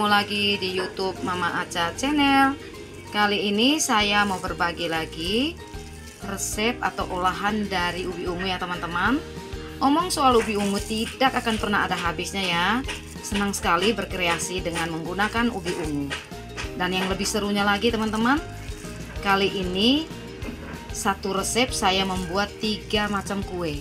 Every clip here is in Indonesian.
lagi di YouTube Mama Aca Channel. Kali ini saya mau berbagi lagi resep atau olahan dari ubi ungu ya teman-teman. Omong soal ubi ungu tidak akan pernah ada habisnya ya. Senang sekali berkreasi dengan menggunakan ubi ungu. Dan yang lebih serunya lagi teman-teman, kali ini satu resep saya membuat 3 macam kue.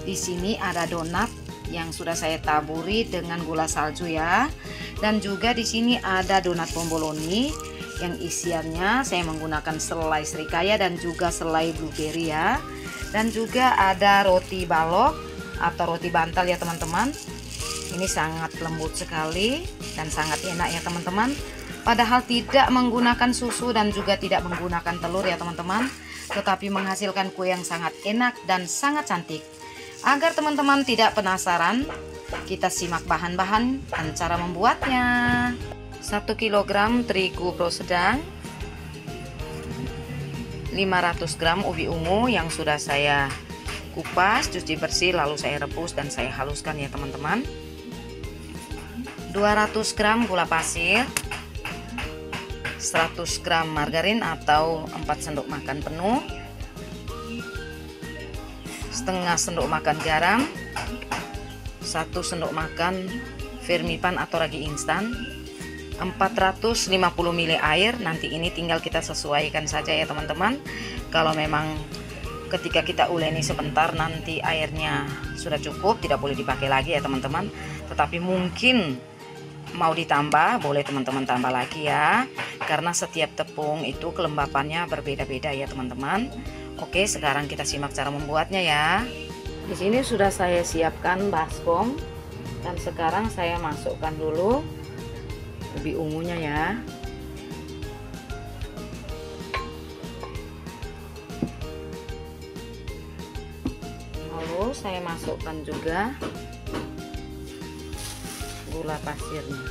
Di sini ada donat yang sudah saya taburi dengan gula salju ya. Dan juga di sini ada donat bomboloni yang isiannya saya menggunakan selai serikaya dan juga selai blueberry ya. Dan juga ada roti balok atau roti bantal ya teman-teman. Ini sangat lembut sekali dan sangat enak ya teman-teman. Padahal tidak menggunakan susu dan juga tidak menggunakan telur ya teman-teman, tetapi menghasilkan kue yang sangat enak dan sangat cantik. Agar teman-teman tidak penasaran, kita simak bahan-bahan dan cara membuatnya. 1 kg terigu pro sedang, 500 gram ubi ungu yang sudah saya kupas, cuci bersih, lalu saya rebus dan saya haluskan ya teman-teman. 200 gram gula pasir, 100 gram margarin atau 4 sendok makan penuh, setengah sendok makan garam, 1 sendok makan vermipan atau ragi instan, 450 ml air. Nanti ini tinggal kita sesuaikan saja ya teman-teman. Kalau memang ketika kita uleni sebentar nanti airnya sudah cukup, tidak boleh dipakai lagi ya teman-teman. Tetapi mungkin mau ditambah, boleh teman-teman tambah lagi ya, karena setiap tepung itu kelembapannya berbeda-beda ya teman-teman. Oke, sekarang kita simak cara membuatnya ya. Di sini sudah saya siapkan baskom dan sekarang saya masukkan dulu ubi ungunya ya. Lalu saya masukkan juga gula pasirnya.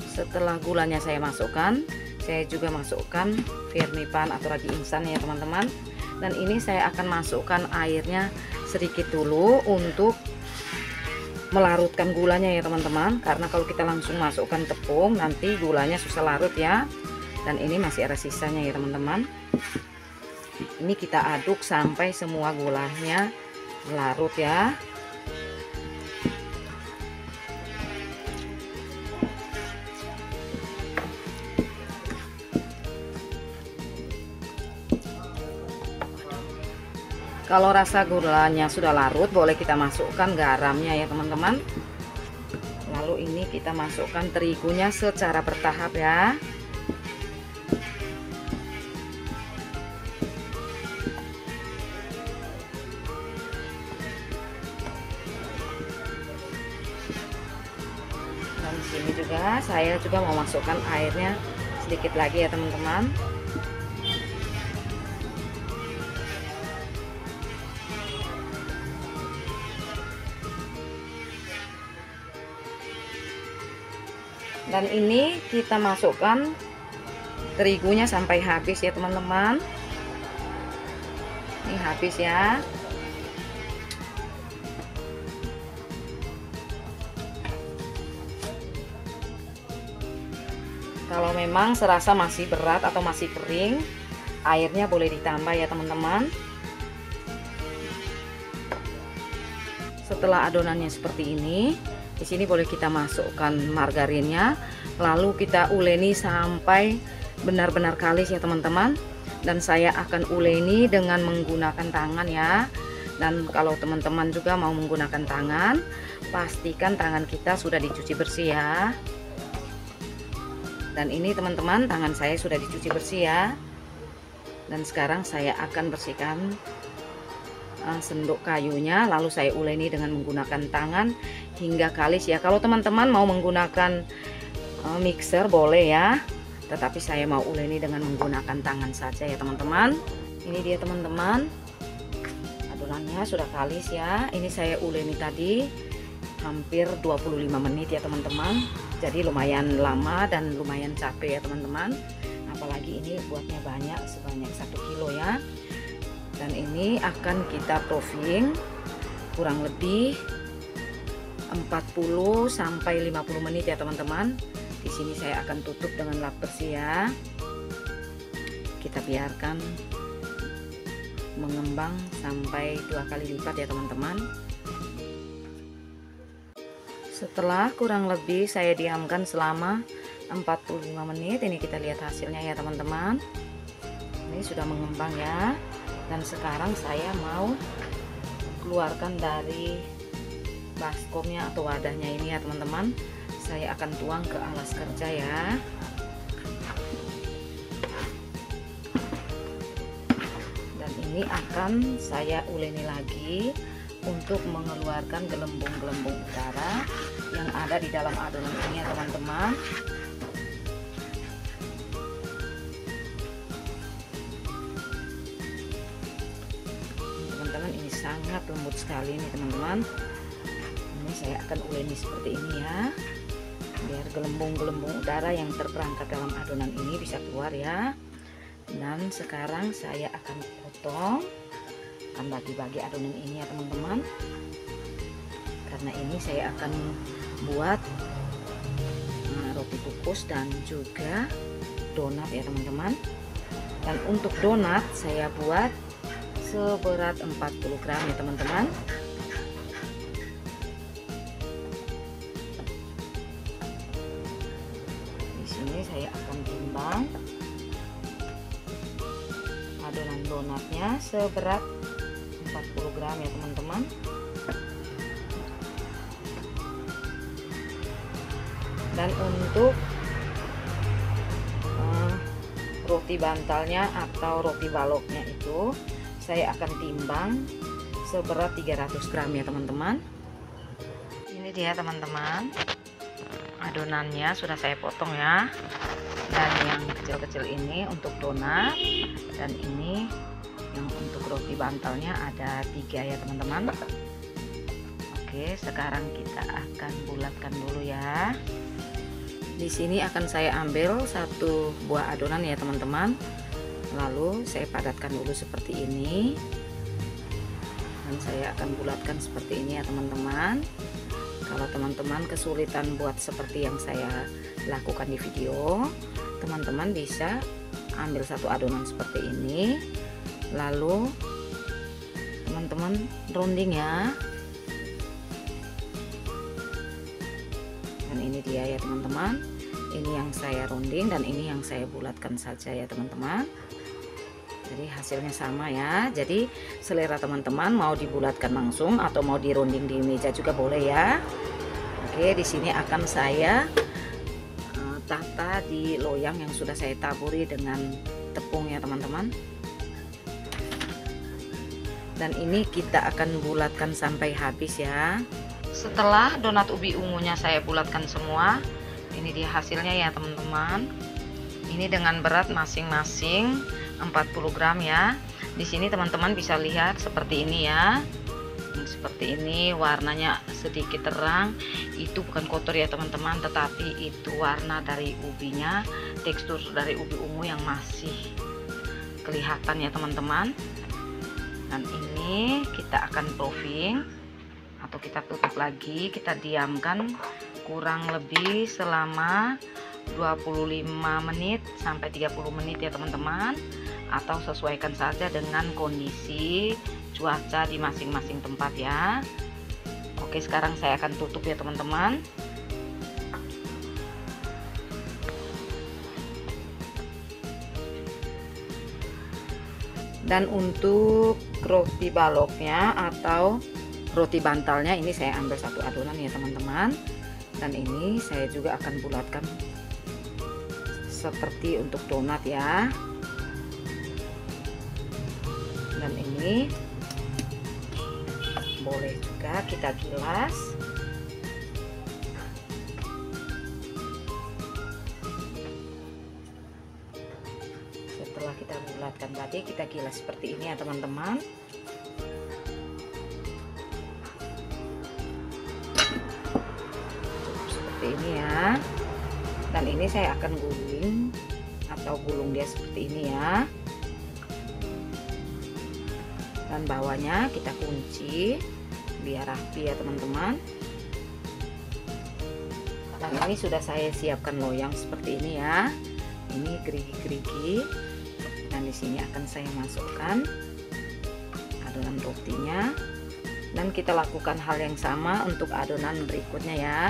Setelah gulanya saya masukkan, saya juga masukkan vermipan atau ragi instan ya teman-teman. Dan ini saya akan masukkan airnya sedikit dulu untuk melarutkan gulanya ya teman-teman, karena kalau kita langsung masukkan tepung nanti gulanya susah larut ya. Dan ini masih ada sisanya ya teman-teman. Ini kita aduk sampai semua gulanya larut ya. Kalau rasa gulanya sudah larut, boleh kita masukkan garamnya ya teman-teman. Lalu ini kita masukkan terigunya secara bertahap ya. Dan di sini juga saya juga mau masukkan airnya sedikit lagi ya teman-teman. Dan ini kita masukkan terigunya sampai habis ya teman-teman. Ini habis ya. Kalau memang serasa masih berat atau masih kering, airnya boleh ditambah ya teman-teman. Setelah adonannya seperti ini, di sini boleh kita masukkan margarinnya, lalu kita uleni sampai benar-benar kalis ya teman-teman. Dan saya akan uleni dengan menggunakan tangan ya. Dan kalau teman-teman juga mau menggunakan tangan, pastikan tangan kita sudah dicuci bersih ya. Dan ini teman-teman, tangan saya sudah dicuci bersih ya. Dan sekarang saya akan bersihkan sendok kayunya, lalu saya uleni dengan menggunakan tangan hingga kalis ya. Kalau teman-teman mau menggunakan mixer boleh ya, tetapi saya mau uleni dengan menggunakan tangan saja ya teman-teman. Ini dia teman-teman, adonannya sudah kalis ya. Ini saya uleni tadi hampir 25 menit ya teman-teman. Jadi lumayan lama dan lumayan capek ya teman-teman. Apalagi ini buatnya banyak, sebanyak 1 kilo ya. Dan ini akan kita proofing kurang lebih 40 sampai 50 menit ya teman-teman. Di sini saya akan tutup dengan lap bersih ya. Kita biarkan mengembang sampai 2 kali lipat ya teman-teman. Setelah kurang lebih saya diamkan selama 45 menit, ini kita lihat hasilnya ya teman-teman. Ini sudah mengembang ya. Dan sekarang saya mau keluarkan dari baskomnya atau wadahnya ini ya teman-teman. Saya akan tuang ke alas kerja ya. Dan ini akan saya uleni lagi untuk mengeluarkan gelembung-gelembung udara yang ada di dalam adonan ini ya teman-teman. Teman-teman, ini sangat lembut sekali nih teman-teman. Ini saya akan uleni seperti ini ya, biar gelembung-gelembung udara yang terperangkap dalam adonan ini bisa keluar ya. Dan sekarang saya akan potong, akan bagi-bagi adonan ini ya teman-teman, karena ini saya akan buat roti kukus dan juga donat ya teman-teman. Dan untuk donat saya buat seberat 40 gram ya teman-teman. Di sini saya akan timbang adonan donatnya seberat 40 gram ya teman-teman. Dan untuk roti bantalnya atau roti baloknya itu saya akan timbang seberat 300 gram ya teman-teman. Ini dia teman-teman, adonannya sudah saya potong ya. Dan yang kecil-kecil ini untuk donat, dan ini yang untuk roti bantalnya ada 3 ya teman-teman. Oke, sekarang kita akan bulatkan dulu ya. Di sini akan saya ambil 1 buah adonan ya teman-teman. Lalu saya padatkan dulu seperti ini. Dan saya akan bulatkan seperti ini ya teman-teman. Kalau teman-teman kesulitan buat seperti yang saya lakukan di video, teman-teman bisa ambil 1 adonan seperti ini, lalu teman-teman rounding ya. Dan ini dia ya teman-teman, ini yang saya rounding dan ini yang saya bulatkan saja ya teman-teman. Jadi hasilnya sama ya. Jadi selera teman-teman, mau dibulatkan langsung atau mau di rounding di meja juga boleh ya. Oke, di sini akan saya tata di loyang yang sudah saya taburi dengan tepung ya teman-teman. Dan ini kita akan bulatkan sampai habis ya. Setelah donat ubi ungunya saya bulatkan semua, ini dia hasilnya ya teman-teman. Ini dengan berat masing-masing 40 gram ya. Di sini teman-teman bisa lihat seperti ini ya. Seperti ini, warnanya sedikit terang. Itu bukan kotor ya teman-teman, tetapi itu warna dari ubinya, tekstur dari ubi ungu yang masih kelihatan ya teman-teman. Dan ini kita akan proofing atau kita tutup lagi, kita diamkan kurang lebih selama 25 menit sampai 30 menit ya teman-teman, atau sesuaikan saja dengan kondisi cuaca di masing-masing tempat ya. Oke, sekarang saya akan tutup ya teman-teman. Dan untuk roti baloknya atau roti bantalnya, ini saya ambil 1 adonan ya teman-teman. Dan ini saya juga akan bulatkan seperti untuk donat ya. Dan ini boleh juga kita gilas. Setelah kita bulatkan tadi, kita gilas seperti ini ya teman-teman. Seperti ini ya. Dan ini saya akan guling atau gulung dia seperti ini ya. Dan bawahnya kita kunci biar rapi ya teman-teman. Dan ini sudah saya siapkan loyang seperti ini ya. Ini gerigi-gerigi. Dan di sini akan saya masukkan adonan rotinya. Dan kita lakukan hal yang sama untuk adonan berikutnya ya.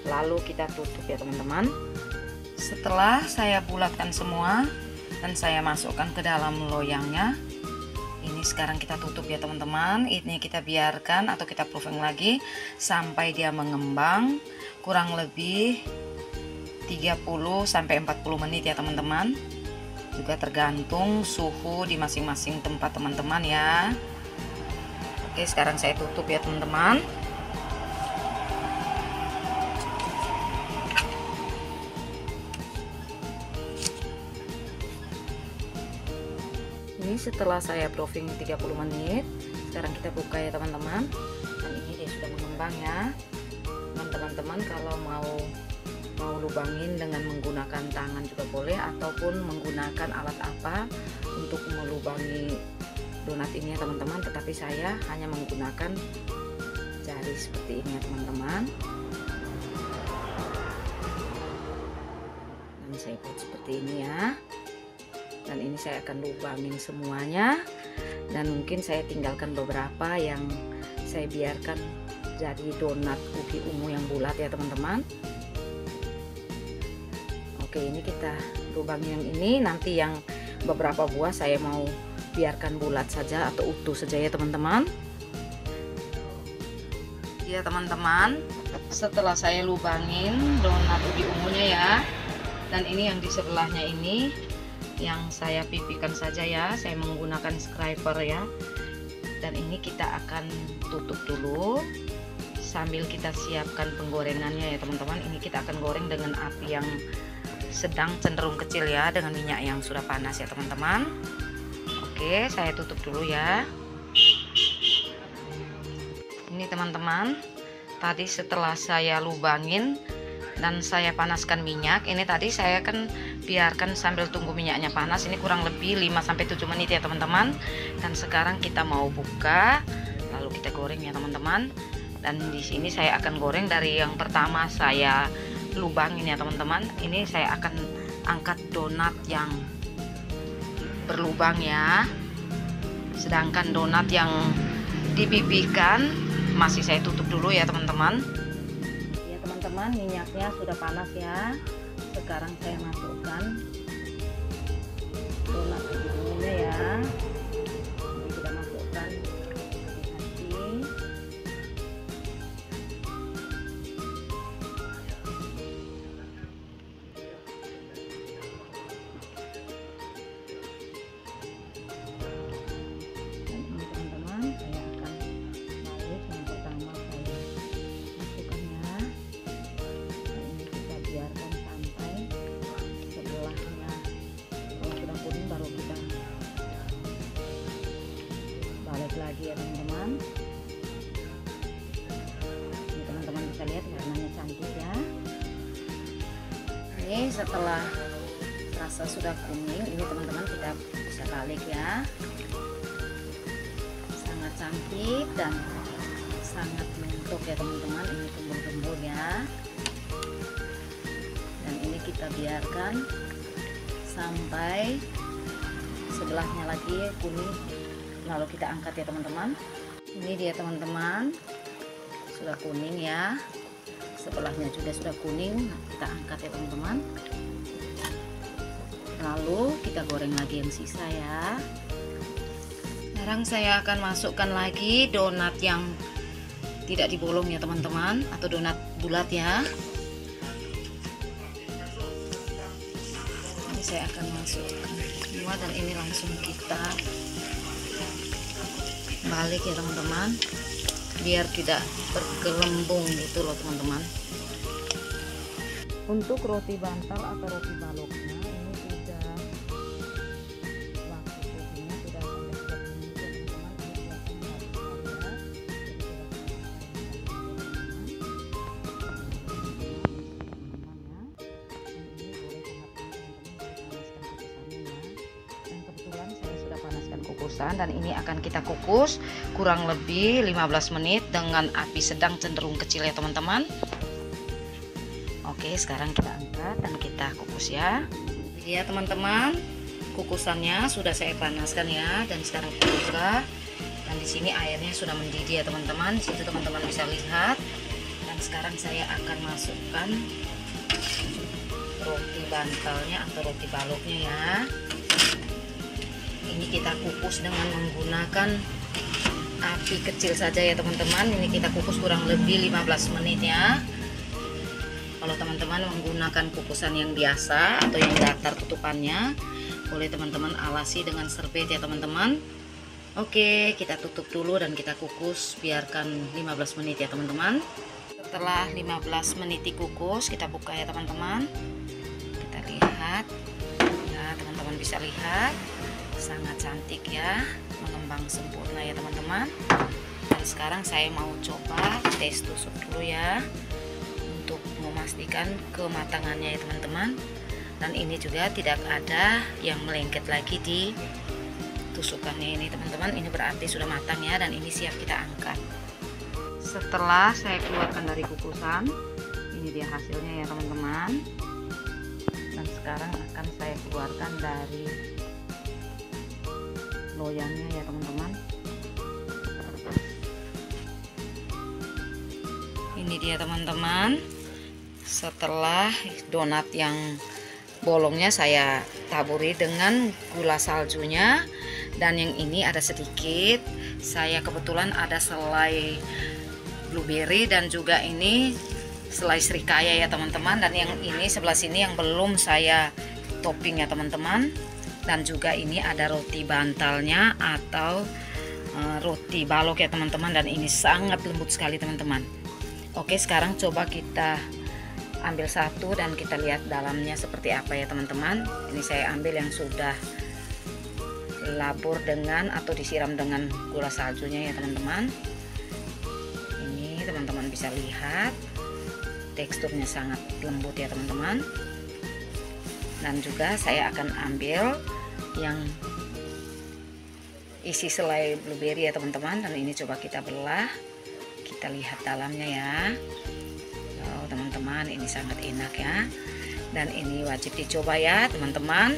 Lalu kita tutup ya teman-teman. Setelah saya bulatkan semua dan saya masukkan ke dalam loyangnya, ini sekarang kita tutup ya teman-teman. Ini kita biarkan atau kita proofing lagi sampai dia mengembang kurang lebih 30 sampai 40 menit ya teman-teman. Juga tergantung suhu di masing-masing tempat teman-teman ya. Oke, sekarang saya tutup ya teman-teman. Ini setelah saya proofing 30 menit, sekarang kita buka ya teman-teman. Dan ini dia sudah mengembang ya. Teman-teman kalau mau lubangin dengan menggunakan tangan juga boleh, ataupun menggunakan alat apa untuk melubangi donat ini ya teman-teman. Tetapi saya hanya menggunakan jari seperti ini ya teman-teman. Dan saya buat seperti ini ya. Dan ini saya akan lubangin semuanya, dan mungkin saya tinggalkan beberapa yang saya biarkan jadi donat ubi ungu yang bulat ya teman-teman. Oke, ini kita lubangin yang ini. Nanti yang beberapa buah saya mau biarkan bulat saja atau utuh saja ya teman-teman. Ya teman-teman, setelah saya lubangin donat ubi ungunya ya, dan ini yang di sebelahnya ini yang saya pipihkan saja ya, saya menggunakan scraper ya. Dan ini kita akan tutup dulu sambil kita siapkan penggorengannya ya teman-teman. Ini kita akan goreng dengan api yang sedang cenderung kecil ya, dengan minyak yang sudah panas ya teman-teman. Oke, saya tutup dulu ya. Ini teman-teman, tadi setelah saya lubangin dan saya panaskan minyak, ini tadi saya kan biarkan sambil tunggu minyaknya panas, ini kurang lebih 5-7 menit ya teman-teman. Dan sekarang kita mau buka, lalu kita goreng ya teman-teman. Dan di sini saya akan goreng dari yang pertama saya lubangin ya teman-teman. Ini saya akan angkat donat yang berlubang ya, sedangkan donat yang dipipihkan masih saya tutup dulu ya teman-teman. Ya teman-teman, minyaknya sudah panas ya. Sekarang saya masukkan donat ungunya ya. Ini kita masukkan hati-hati. Dan ini teman-teman, saya akan balik yang pertama saya masukkan ya. Dan ini kita biarkan sampai sebelahnya, kalau sudah kuning baru kita balik lagi ya teman-teman. Ini teman-teman bisa lihat warnanya cantik ya. Ini setelah rasa sudah kuning, ini teman-teman kita bisa balik ya. Sangat cantik dan sangat mentok ya teman-teman. Ini gembul-gembul ya. Dan ini kita biarkan sampai sebelahnya lagi kuning, lalu kita angkat ya teman-teman. Ini dia teman-teman, sudah kuning ya, sebelahnya juga sudah kuning. Kita angkat ya teman-teman, lalu kita goreng lagi yang sisa ya. Sekarang saya akan masukkan lagi donat yang tidak dibolong ya teman-teman, atau donat bulat ya. Ini saya akan masukkan semua, dan ini langsung kita balik ya teman-teman, biar tidak bergelembung gitu loh teman-teman. Untuk roti bantal atau roti baloknya, ini sudah waktu cookingnya sudah sampai 30 menit ya teman-teman. Ini buatnya harus saya kukusan, dan ini akan kita kukus kurang lebih 15 menit dengan api sedang cenderung kecil ya teman-teman. Oke, sekarang kita angkat dan kita kukus ya. Ya teman-teman, kukusannya sudah saya panaskan ya, dan sekarang kita buka. Dan di sini airnya sudah mendidih ya teman-teman. Di situ teman-teman bisa lihat. Dan sekarang saya akan masukkan roti bantalnya atau roti baloknya ya. Ini kita kukus dengan menggunakan api kecil saja ya teman-teman. Ini kita kukus kurang lebih 15 menit ya. Kalau teman-teman menggunakan kukusan yang biasa atau yang datar tutupannya, boleh teman-teman alasi dengan serbet ya teman-teman. Oke, kita tutup dulu dan kita kukus, biarkan 15 menit ya teman-teman. Setelah 15 menit dikukus, kita buka ya teman-teman. Kita lihat ya, teman-teman bisa lihat sangat cantik ya, mengembang sempurna ya teman-teman. Dan sekarang saya mau coba tes tusuk dulu ya, untuk memastikan kematangannya ya teman-teman. Dan ini juga tidak ada yang melengket lagi di tusukannya ini teman-teman. Ini berarti sudah matang ya, dan ini siap kita angkat. Setelah saya keluarkan dari kukusan, ini dia hasilnya ya teman-teman. Dan sekarang akan saya keluarkan dari loyangnya ya teman-teman. Ini dia teman-teman, setelah donat yang bolongnya saya taburi dengan gula saljunya, dan yang ini ada sedikit, saya kebetulan ada selai blueberry dan juga ini selai serikaya ya teman-teman. Dan yang ini sebelah sini yang belum saya topping ya teman-teman. Dan juga ini ada roti bantalnya atau roti balok ya teman-teman, dan ini sangat lembut sekali teman-teman. Oke, sekarang coba kita ambil satu dan kita lihat dalamnya seperti apa ya teman-teman. Ini saya ambil yang sudah labur dengan atau disiram dengan gula saljunya ya teman-teman. Ini teman-teman bisa lihat teksturnya sangat lembut ya teman-teman. Dan juga saya akan ambil yang isi selai blueberry ya teman-teman, dan ini coba kita belah, kita lihat dalamnya ya. Oh, teman-teman, ini sangat enak ya, dan ini wajib dicoba ya teman-teman.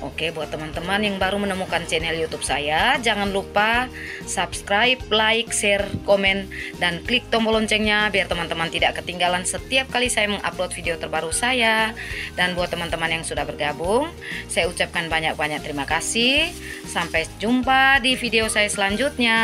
Oke, buat teman-teman yang baru menemukan channel YouTube saya, jangan lupa subscribe, like, share, komen, dan klik tombol loncengnya biar teman-teman tidak ketinggalan setiap kali saya mengupload video terbaru saya. Dan buat teman-teman yang sudah bergabung, saya ucapkan banyak-banyak terima kasih. Sampai jumpa di video saya selanjutnya.